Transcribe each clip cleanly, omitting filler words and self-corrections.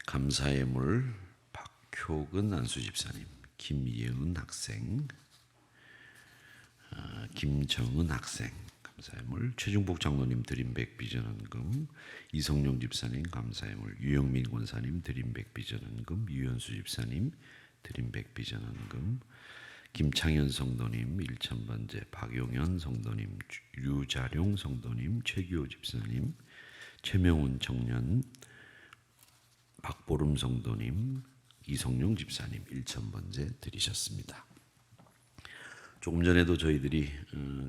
감사의 물 박효근 안수집사님, 김예은 학생, 김정은 학생, 감사의 물 최중복 장로님 드림백 비전헌금, 이성용 집사님 감사의 물, 유영민 권사님 드림백 비전헌금, 유현수 집사님 드림백 비전헌금, 김창현 성도님 1000번째, 박용현 성도님, 유자룡 성도님, 최기호 집사님, 최명훈 청년, 박보름 성도님, 이성용 집사님 1000번째 드리셨습니다. 조금 전에도 저희들이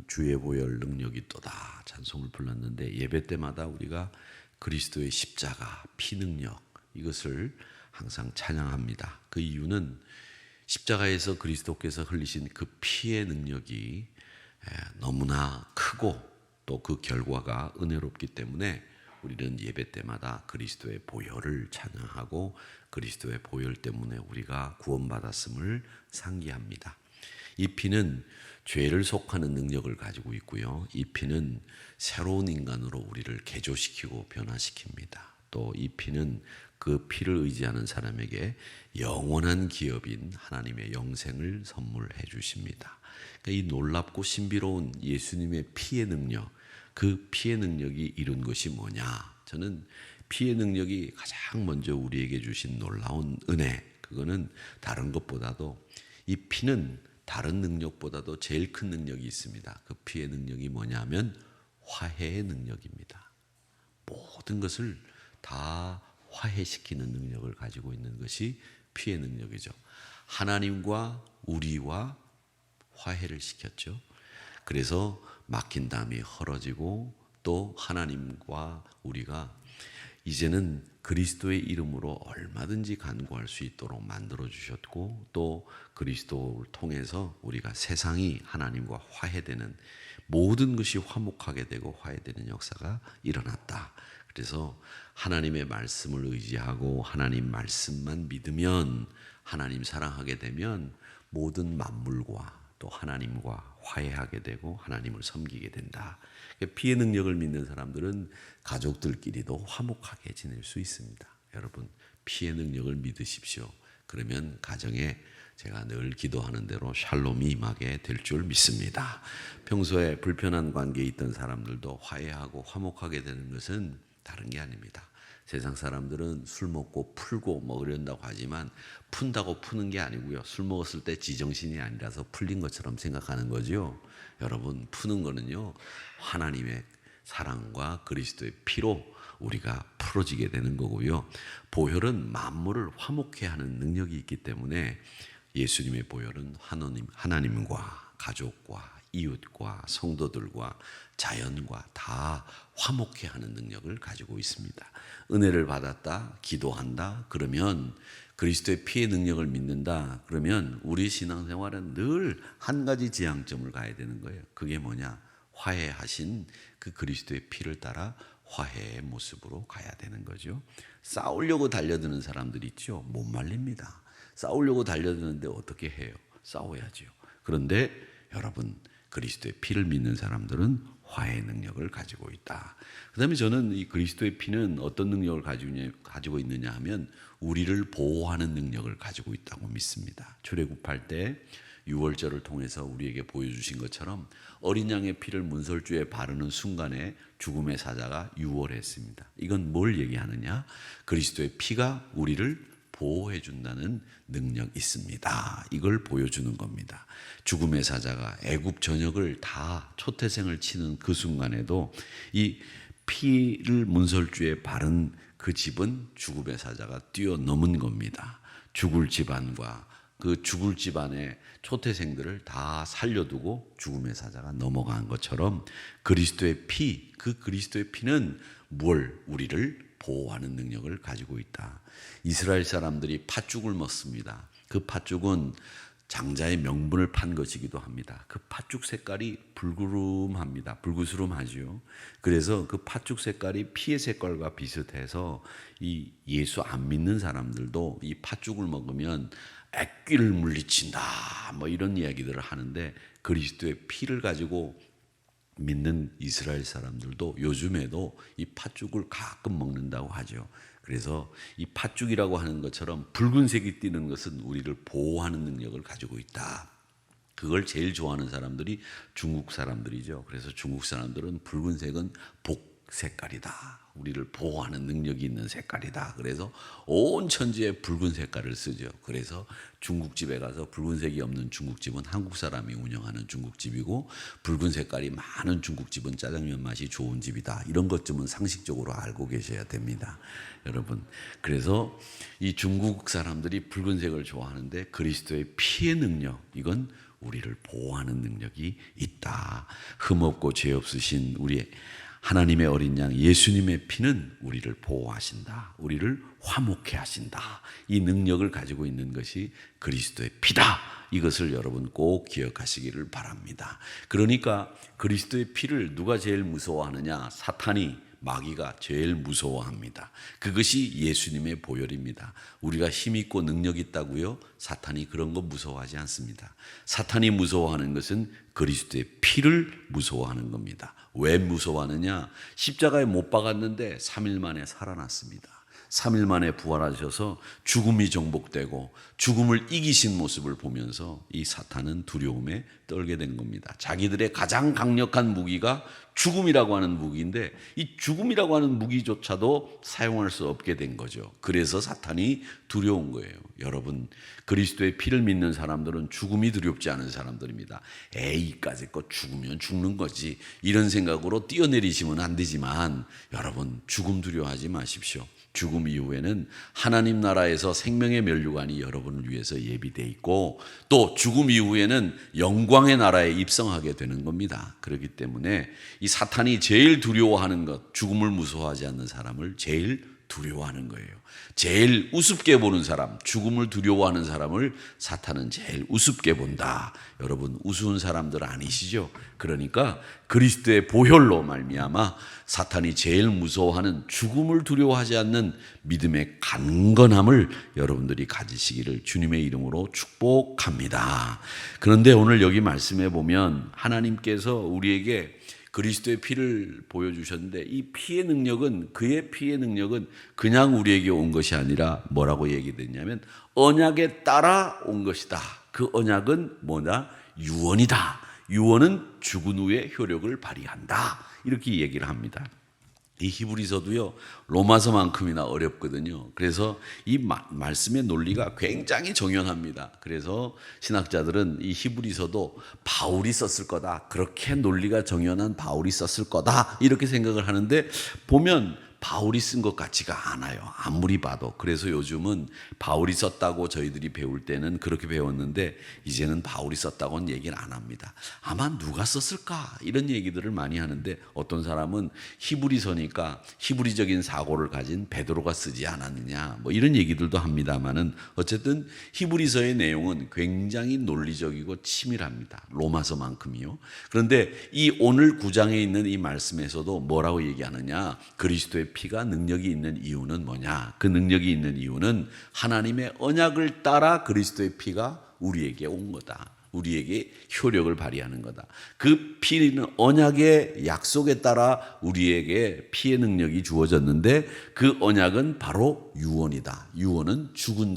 주의 보혈 능력이 또다 찬송을 불렀는데, 예배 때마다 우리가 그리스도의 십자가 피 능력, 이것을 항상 찬양합니다. 그 이유는 십자가에서 그리스도께서 흘리신 그 피의 능력이 너무나 크고 또 그 결과가 은혜롭기 때문에 우리는 예배 때마다 그리스도의 보혈을 찬양하고 그리스도의 보혈 때문에 우리가 구원받았음을 상기합니다. 이 피는 죄를 속하는 능력을 가지고 있고요. 이 피는 새로운 인간으로 우리를 개조시키고 변화시킵니다. 또 이 피는 그 피를 의지하는 사람에게 영원한 기업인 하나님의 영생을 선물해 주십니다. 그러니까 이 놀랍고 신비로운 예수님의 피의 능력, 그 피의 능력이 이룬 것이 뭐냐? 저는 피의 능력이 가장 먼저 우리에게 주신 놀라운 은혜, 그거는 다른 것보다도, 이 피는 다른 능력보다도 제일 큰 능력이 있습니다. 그 피의 능력이 뭐냐면 화해의 능력입니다. 모든 것을 다 화해시키는 능력을 가지고 있는 것이 피의 능력이죠. 하나님과 우리와 화해를 시켰죠. 그래서 막힌 담이 헐어지고, 또 하나님과 우리가 이제는 그리스도의 이름으로 얼마든지 간구할 수 있도록 만들어 주셨고, 또 그리스도를 통해서 우리가 세상이 하나님과 화해되는, 모든 것이 화목하게 되고 화해되는 역사가 일어났다. 그래서 하나님의 말씀을 의지하고 하나님 말씀만 믿으면, 하나님 사랑하게 되면 모든 만물과 또 하나님과 화해하게 되고 하나님을 섬기게 된다. 피의 능력을 믿는 사람들은 가족들끼리도 화목하게 지낼 수 있습니다. 여러분, 피의 능력을 믿으십시오. 그러면 가정에 제가 늘 기도하는 대로 샬롬이 임하게 될 줄 믿습니다. 평소에 불편한 관계에 있던 사람들도 화해하고 화목하게 되는 것은 다른 게 아닙니다. 세상 사람들은 술 먹고 풀고 뭐 그런다고 하지만, 푼다고 푸는 게 아니고요. 술 먹었을 때 지정신이 아니라서 풀린 것처럼 생각하는 거죠. 여러분, 푸는 거는요, 하나님의 사랑과 그리스도의 피로 우리가 풀어지게 되는 거고요. 보혈은 만물을 화목케 하는 능력이 있기 때문에 예수님의 보혈은 하나님과 가족과 이웃과 성도들과 자연과 다 화목케 하는 능력을 가지고 있습니다. 은혜를 받았다, 기도한다, 그러면 그리스도의 피의 능력을 믿는다, 그러면 우리 신앙생활은 늘 한 가지 지향점을 가야 되는 거예요. 그게 뭐냐? 화해하신 그 그리스도의 피를 따라 화해의 모습으로 가야 되는 거죠. 싸우려고 달려드는 사람들이 있죠. 못 말립니다. 싸우려고 달려드는데 어떻게 해요? 싸워야죠. 그런데 여러분, 그리스도의 피를 믿는 사람들은 화해의 능력을 가지고 있다. 그 다음에 저는 이 그리스도의 피는 어떤 능력을 가지고 있느냐 하면, 우리를 보호하는 능력을 가지고 있다고 믿습니다. 출애굽할 때 유월절을 통해서 우리에게 보여주신 것처럼 어린 양의 피를 문설주에 바르는 순간에 죽음의 사자가 유월했습니다. 이건 뭘 얘기하느냐? 그리스도의 피가 우리를 보호해 준다는 능력이 있습니다. 이걸 보여주는 겁니다. 죽음의 사자가 애굽 전역을 다 초태생을 치는 그 순간에도 이 피를 문설주에 바른 그 집은 죽음의 사자가 뛰어넘은 겁니다. 죽을 집안과 그 죽을 집안의 초태생들을 다 살려두고 죽음의 사자가 넘어간 것처럼, 그리스도의 피, 그 그리스도의 피는 우리를 보호하는 능력을 가지고 있다. 이스라엘 사람들이 팥죽을 먹습니다. 그 팥죽은 장자의 명분을 판 것이기도 합니다. 그 팥죽 색깔이 불구름합니다. 불구스름하지요. 그래서 그 팥죽 색깔이 피의 색깔과 비슷해서 이 예수 안 믿는 사람들도 이 팥죽을 먹으면 액귀를 물리친다, 뭐 이런 이야기들을 하는데, 그리스도의 피를 가지고 믿는 이스라엘 사람들도 요즘에도 이 팥죽을 가끔 먹는다고 하죠. 그래서 이 팥죽이라고 하는 것처럼 붉은색이 띠는 것은 우리를 보호하는 능력을 가지고 있다. 그걸 제일 좋아하는 사람들이 중국 사람들이죠. 그래서 중국 사람들은 붉은색은 복 색깔이다. 우리를 보호하는 능력이 있는 색깔이다. 그래서 온 천지에 붉은 색깔을 쓰죠. 그래서 중국집에 가서 붉은색이 없는 중국집은 한국 사람이 운영하는 중국집이고, 붉은 색깔이 많은 중국집은 짜장면 맛이 좋은 집이다. 이런 것쯤은 상식적으로 알고 계셔야 됩니다, 여러분. 그래서 이 중국 사람들이 붉은색을 좋아하는데 그리스도의 피의 능력, 이건 우리를 보호하는 능력이 있다. 흠없고 죄 없으신 우리 하나님의 어린 양 예수님의 피는 우리를 보호하신다. 우리를 화목해 하신다. 이 능력을 가지고 있는 것이 그리스도의 피다. 이것을 여러분 꼭 기억하시기를 바랍니다. 그러니까 그리스도의 피를 누가 제일 무서워하느냐? 사탄이, 마귀가 제일 무서워합니다. 그것이 예수님의 보혈입니다. 우리가 힘 있고 능력 있다고요? 사탄이 그런 거 무서워하지 않습니다. 사탄이 무서워하는 것은 그리스도의 피를 무서워하는 겁니다. 왜 무서워하느냐? 십자가에 못 박았는데 3일 만에 살아났습니다. 3일 만에 부활하셔서 죽음이 정복되고 죽음을 이기신 모습을 보면서 이 사탄은 두려움에 떨게 된 겁니다. 자기들의 가장 강력한 무기가 죽음이라고 하는 무기인데 이 죽음이라고 하는 무기조차도 사용할 수 없게 된 거죠. 그래서 사탄이 두려운 거예요. 여러분, 그리스도의 피를 믿는 사람들은 죽음이 두렵지 않은 사람들입니다. 이까짓 거 죽으면 죽는 거지, 이런 생각으로 뛰어내리시면 안 되지만, 여러분, 죽음 두려워하지 마십시오. 죽음 이후에는 하나님 나라에서 생명의 면류관이 여러분을 위해서 예비되어 있고, 또 죽음 이후에는 영광의 나라에 입성하게 되는 겁니다. 그렇기 때문에 이 사탄이 제일 두려워하는 것, 죽음을 무서워하지 않는 사람을 제일 두려워하는 거예요. 제일 우습게 보는 사람, 죽음을 두려워하는 사람을 사탄은 제일 우습게 본다. 여러분, 우스운 사람들 아니시죠? 그러니까 그리스도의 보혈로 말미암아 사탄이 제일 무서워하는 죽음을 두려워하지 않는 믿음의 강건함을 여러분들이 가지시기를 주님의 이름으로 축복합니다. 그런데 오늘 여기 말씀해 보면 하나님께서 우리에게 그리스도의 피를 보여주셨는데, 이 피의 능력은, 그의 피의 능력은 그냥 우리에게 온 것이 아니라 뭐라고 얘기됐냐면 언약에 따라 온 것이다. 그 언약은 뭐냐? 유언이다. 유언은 죽은 후에 효력을 발휘한다. 이렇게 얘기를 합니다. 이 히브리서도요, 로마서만큼이나 어렵거든요. 그래서 이 말씀의 논리가 굉장히 정연합니다. 그래서 신학자들은 이 히브리서도 바울이 썼을 거다, 그렇게 논리가 정연한 바울이 썼을 거다, 이렇게 생각을 하는데 보면 바울이 쓴 것 같지가 않아요. 아무리 봐도. 그래서 요즘은 바울이 썼다고 저희들이 배울 때는 그렇게 배웠는데 이제는 바울이 썼다고는 얘기를 안 합니다. 아마 누가 썼을까? 이런 얘기들을 많이 하는데, 어떤 사람은 히브리서니까 히브리적인 사고를 가진 베드로가 쓰지 않았느냐, 뭐 이런 얘기들도 합니다만은, 어쨌든 히브리서의 내용은 굉장히 논리적이고 치밀합니다. 로마서만큼이요. 그런데 이 오늘 9장에 있는 이 말씀에서도 뭐라고 얘기하느냐? 그리스도의 피가 능력이 있는 이유는 뭐냐? 그 능력이 있는 이유는 하나님의 언약을 따라 그리스도의 피가 우리에게 온 거다. 우리에게 효력을 발휘하는 거다. 그 피는 언약의 약속에 따라 우리에게 피의 능력이 주어졌는데, 그 언약은 바로 유언이다. 유언은 죽은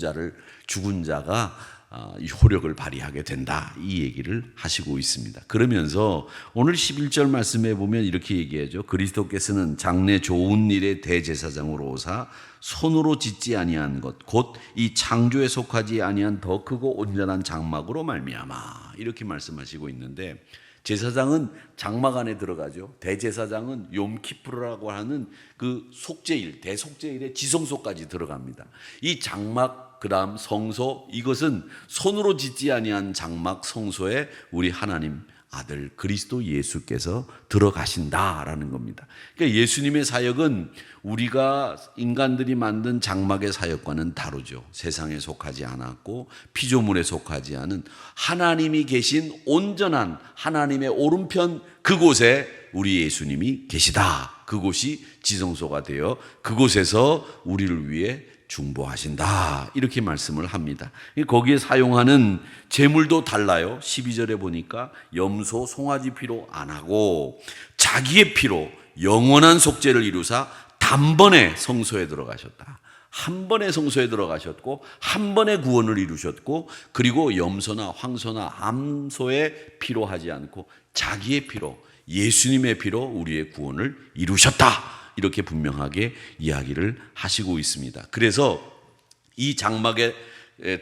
자가 효력을 발휘하게 된다. 이 얘기를 하시고 있습니다. 그러면서 오늘 11절 말씀에 보면 이렇게 얘기하죠. 그리스도께서는 장래 좋은 일의 대제사장으로 오사 손으로 짓지 아니한 것, 곧 이 창조에 속하지 아니한 더 크고 온전한 장막으로 말미암아, 이렇게 말씀하시고 있는데, 제사장은 장막 안에 들어가죠. 대제사장은 욤키프르라고 하는 그 속죄일, 대속죄일의 지성소까지 들어갑니다. 이 장막, 그다음 성소, 이것은 손으로 짓지 아니한 장막 성소에 우리 하나님 아들 그리스도 예수께서 들어가신다라는 겁니다. 그러니까 예수님의 사역은 우리가 인간들이 만든 장막의 사역과는 다르죠. 세상에 속하지 않았고 피조물에 속하지 않은 하나님이 계신 온전한 하나님의 오른편 그곳에 우리 예수님이 계시다. 그곳이 지성소가 되어 그곳에서 우리를 위해 중보하신다. 이렇게 말씀을 합니다. 거기에 사용하는 제물도 달라요. 12절에 보니까 염소, 송아지 피로 안 하고 자기의 피로 영원한 속죄를 이루사 단번에 성소에 들어가셨다. 한 번에 성소에 들어가셨고 한 번에 구원을 이루셨고, 그리고 염소나 황소나 암소의 피로 하지 않고 자기의 피로, 예수님의 피로 우리의 구원을 이루셨다. 이렇게 분명하게 이야기를 하시고 있습니다. 그래서 이 장막에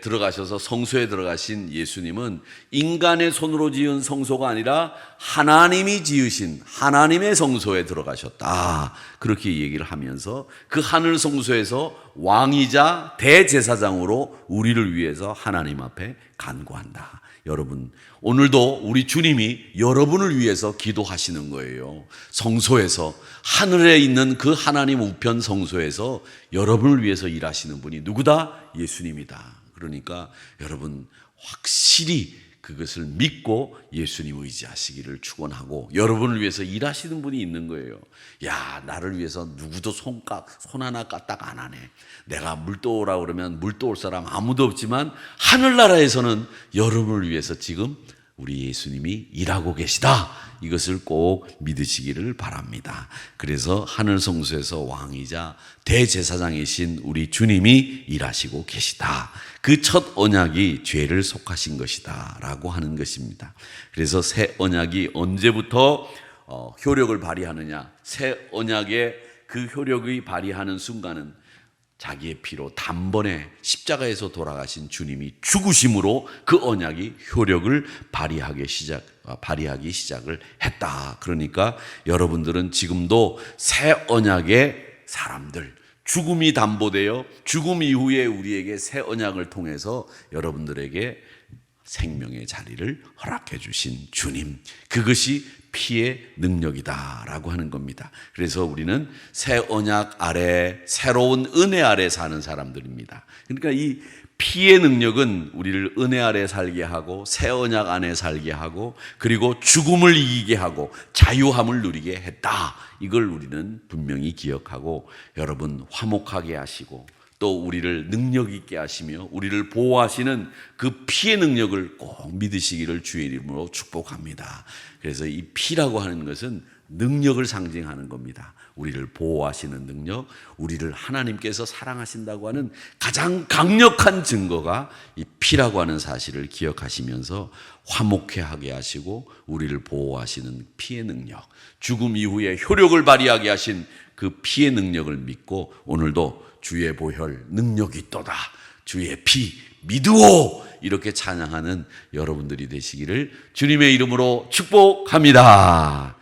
들어가셔서 성소에 들어가신 예수님은 인간의 손으로 지은 성소가 아니라 하나님이 지으신 하나님의 성소에 들어가셨다. 그렇게 얘기를 하면서 그 하늘 성소에서 왕이자 대제사장으로 우리를 위해서 하나님 앞에 간구한다. 여러분, 오늘도 우리 주님이 여러분을 위해서 기도하시는 거예요. 성소에서, 하늘에 있는 그 하나님 우편 성소에서 여러분을 위해서 일하시는 분이 누구다? 예수님이다. 그러니까 여러분 확실히 그것을 믿고 예수님 의지하시기를 축원하고, 여러분을 위해서 일하시는 분이 있는 거예요. 야, 나를 위해서 누구도 손 하나 까딱 안 하네. 내가 물 떠오라 그러면 물 떠올 사람 아무도 없지만 하늘나라에서는 여러분을 위해서 지금 우리 예수님이 일하고 계시다. 이것을 꼭 믿으시기를 바랍니다. 그래서 하늘 성소에서 왕이자 대제사장이신 우리 주님이 일하시고 계시다. 그 첫 언약이 죄를 속하신 것이다 라고 하는 것입니다. 그래서 새 언약이 언제부터 효력을 발휘하느냐, 새 언약의 그 효력이 발휘하는 순간은 자기의 피로 단번에 십자가에서 돌아가신 주님이 죽으심으로 그 언약이 효력을 발휘하기 시작을 했다. 그러니까 여러분들은 지금도 새 언약의 사람들, 죽음이 담보되어 죽음 이후에 우리에게 새 언약을 통해서 여러분들에게 생명의 자리를 허락해 주신 주님, 그것이 피의 능력이다라고 하는 겁니다. 그래서 우리는 새 언약 아래, 새로운 은혜 아래 사는 사람들입니다. 그러니까 이 피의 능력은 우리를 은혜 아래 살게 하고 새 언약 안에 살게 하고, 그리고 죽음을 이기게 하고 자유함을 누리게 했다. 이걸 우리는 분명히 기억하고, 여러분 화목하게 하시고 또 우리를 능력 있게 하시며 우리를 보호하시는 그 피의 능력을 꼭 믿으시기를 주의 이름으로 축복합니다. 그래서 이 피라고 하는 것은 능력을 상징하는 겁니다. 우리를 보호하시는 능력, 우리를 하나님께서 사랑하신다고 하는 가장 강력한 증거가 이 피라고 하는 사실을 기억하시면서 화목해 하게 하시고 우리를 보호하시는 피의 능력, 죽음 이후에 효력을 발휘하게 하신 그 피의 능력을 믿고 오늘도 주의 보혈 능력이 있도다, 주의 피 믿으오, 이렇게 찬양하는 여러분들이 되시기를 주님의 이름으로 축복합니다.